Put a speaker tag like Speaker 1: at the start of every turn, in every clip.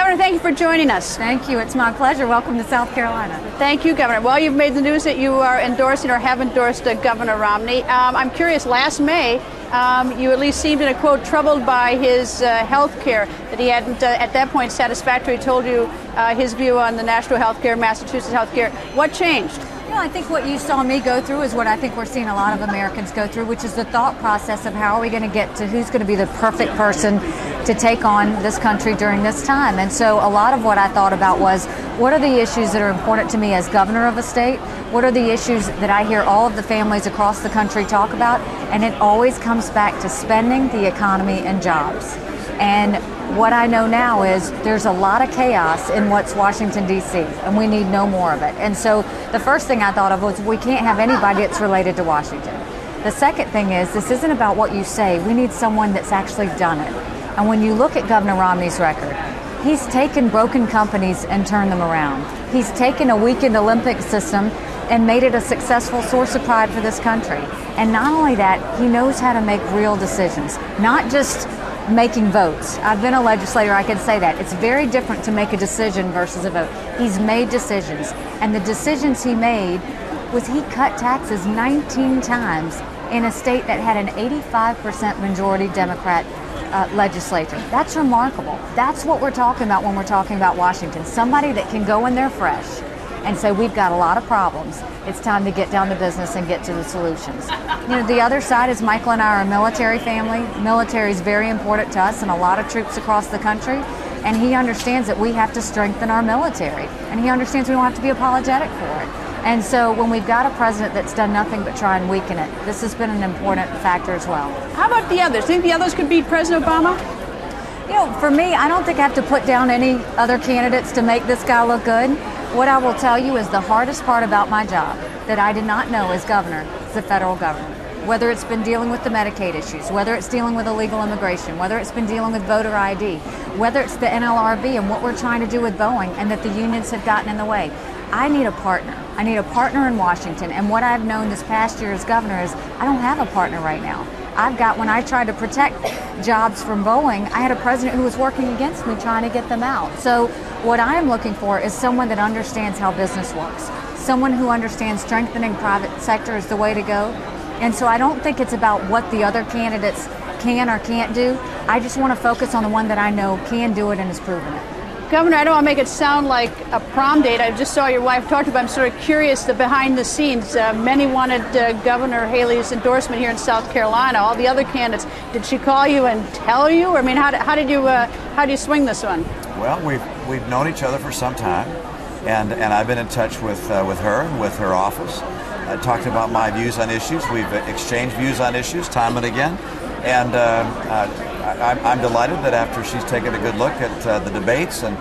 Speaker 1: Governor, thank you for joining us.
Speaker 2: Thank you. It's my pleasure. Welcome to South Carolina.
Speaker 1: Thank you, Governor. Well, you've made the news that you are endorsing or have endorsed Governor Romney. I'm curious, last May, you at least seemed in a quote troubled by his health care, that he hadn't at that point satisfactorily told you his view on the national health care, Massachusetts health care. What changed?
Speaker 2: You know, I think what you saw me go through is what I think we're seeing a lot of Americans go through, which is the thought process of how are we going to get to who's going to be the perfect person to take on this country during this time. And so a lot of what I thought about was, what are the issues that are important to me as governor of a state? What are the issues that I hear all of the families across the country talk about? And it always comes back to spending, the economy, and jobs. And what I know now is there's a lot of chaos in what's Washington, D.C., and we need no more of it. And so the first thing I thought of was we can't have anybody that's related to Washington. The second thing is this isn't about what you say. We need someone that's actually done it. And when you look at Governor Romney's record, he's taken broken companies and turned them around. He's taken a weakened Olympic system and made it a successful source of pride for this country. And not only that, he knows how to make real decisions, not just making votes. I've been a legislator, I can say that. It's very different to make a decision versus a vote. He's made decisions, and the decisions he made was he cut taxes 19 times in a state that had an 85% majority Democrat legislature. That's remarkable. That's what we're talking about when we're talking about Washington. Somebody that can go in there fresh and say, we've got a lot of problems. It's time to get down to business and get to the solutions. You know, the other side is Michael and I are a military family. Military is very important to us and a lot of troops across the country. And he understands that we have to strengthen our military. And he understands we don't have to be apologetic for it. And so when we've got a president that's done nothing but try and weaken it, this has been an important factor as well.
Speaker 1: How about the others? Think the others could beat President Obama?
Speaker 2: You know, for me, I don't think I have to put down any other candidates to make this guy look good. What I will tell you is the hardest part about my job that I did not know as governor is the federal government. Whether it's been dealing with the Medicaid issues, whether it's dealing with illegal immigration, whether it's been dealing with voter ID, whether it's the NLRB and what we're trying to do with Boeing and that the unions have gotten in the way. I need a partner. I need a partner in Washington. And what I've known this past year as governor is I don't have a partner right now. When I tried to protect jobs from Boeing, I had a president who was working against me trying to get them out. So what I am looking for is someone that understands how business works, someone who understands strengthening private sector is the way to go. And so I don't think it's about what the other candidates can or can't do. I just want to focus on the one that I know can do it and has proven it.
Speaker 1: Governor, I don't want to make it sound like a prom date. I just saw your wife talked about it. I'm sort of curious, the behind the scenes. Many wanted Governor Haley's endorsement here in South Carolina. All the other candidates, did she call you and tell you? I mean, how do you swing this one?
Speaker 3: Well, we've known each other for some time, and I've been in touch with her and with her office. I talked about my views on issues. We've exchanged views on issues time and again, and I'm delighted that after she's taken a good look at the debates and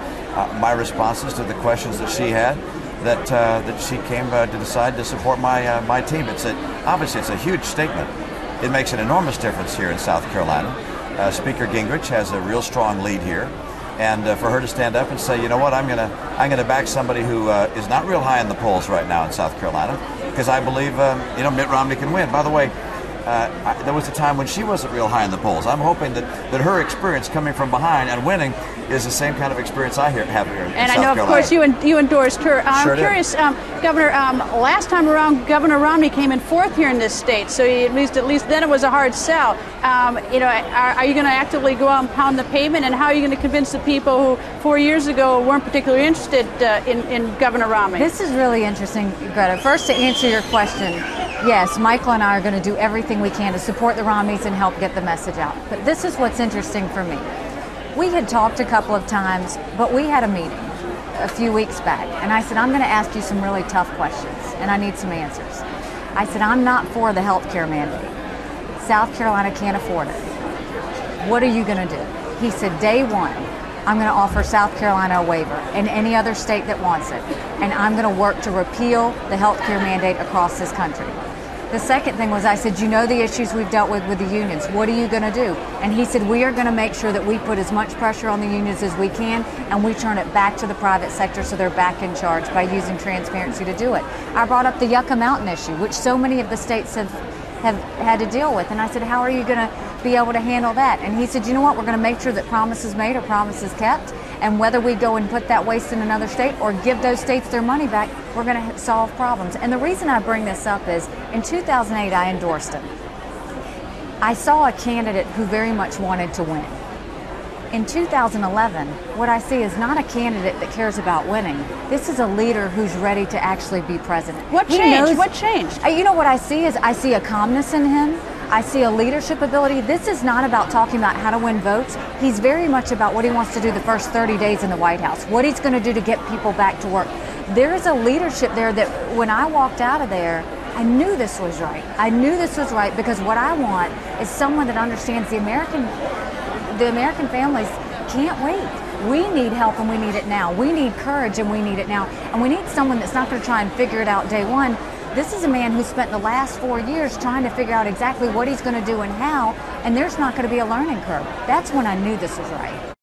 Speaker 3: my responses to the questions that she had, that she came to decide to support my team. Obviously it's a huge statement. It makes an enormous difference here in South Carolina. Speaker Gingrich has a real strong lead here, and for her to stand up and say, you know what, I'm gonna back somebody who is not real high in the polls right now in South Carolina, because I believe Mitt Romney can win. By the way, there was a time when she wasn't real high in the polls. I'm hoping that her experience coming from behind and winning is the same kind of experience I have here in South Carolina.
Speaker 1: And I know, of course, you endorsed her. I'm curious, Governor, last time around, Governor Romney came in fourth here in this state, so at least then it was a hard sell. Are you going to actively go out and pound the pavement, and how are you going to convince the people who 4 years ago weren't particularly interested in Governor Romney?
Speaker 2: This is really interesting, Greta. First, to answer your question, yes, Michael and I are going to do everything we can to support the Romneys and help get the message out. But this is what's interesting for me. We had talked a couple of times, but we had a meeting a few weeks back, and I said, I'm going to ask you some really tough questions, and I need some answers. I said, I'm not for the health care mandate. South Carolina can't afford it. What are you going to do? He said, day one, I'm going to offer South Carolina a waiver and any other state that wants it, and I'm going to work to repeal the health care mandate across this country. The second thing was I said, you know the issues we've dealt with the unions. What are you going to do? And he said, we are going to make sure that we put as much pressure on the unions as we can, and we turn it back to the private sector so they're back in charge by using transparency to do it. I brought up the Yucca Mountain issue, which so many of the states have had to deal with. And I said, how are you going to be able to handle that. And he said, you know what, we're going to make sure that promises made are promises kept. And whether we go and put that waste in another state or give those states their money back, we're going to solve problems. And the reason I bring this up is in 2008, I endorsed him. I saw a candidate who very much wanted to win. In 2011, what I see is not a candidate that cares about winning. This is a leader who's ready to actually be president.
Speaker 1: What changed? What changed?
Speaker 2: You know what I see is I see a calmness in him. I see a leadership ability. This is not about talking about how to win votes. He's very much about what he wants to do the first 30 days in the White House, what he's going to do to get people back to work. There is a leadership there that when I walked out of there, I knew this was right. I knew this was right because what I want is someone that understands the American families can't wait. We need help and we need it now. We need courage and we need it now. And we need someone that's not going to try and figure it out day one. This is a man who spent the last 4 years trying to figure out exactly what he's going to do and how, and there's not going to be a learning curve. That's when I knew this was right.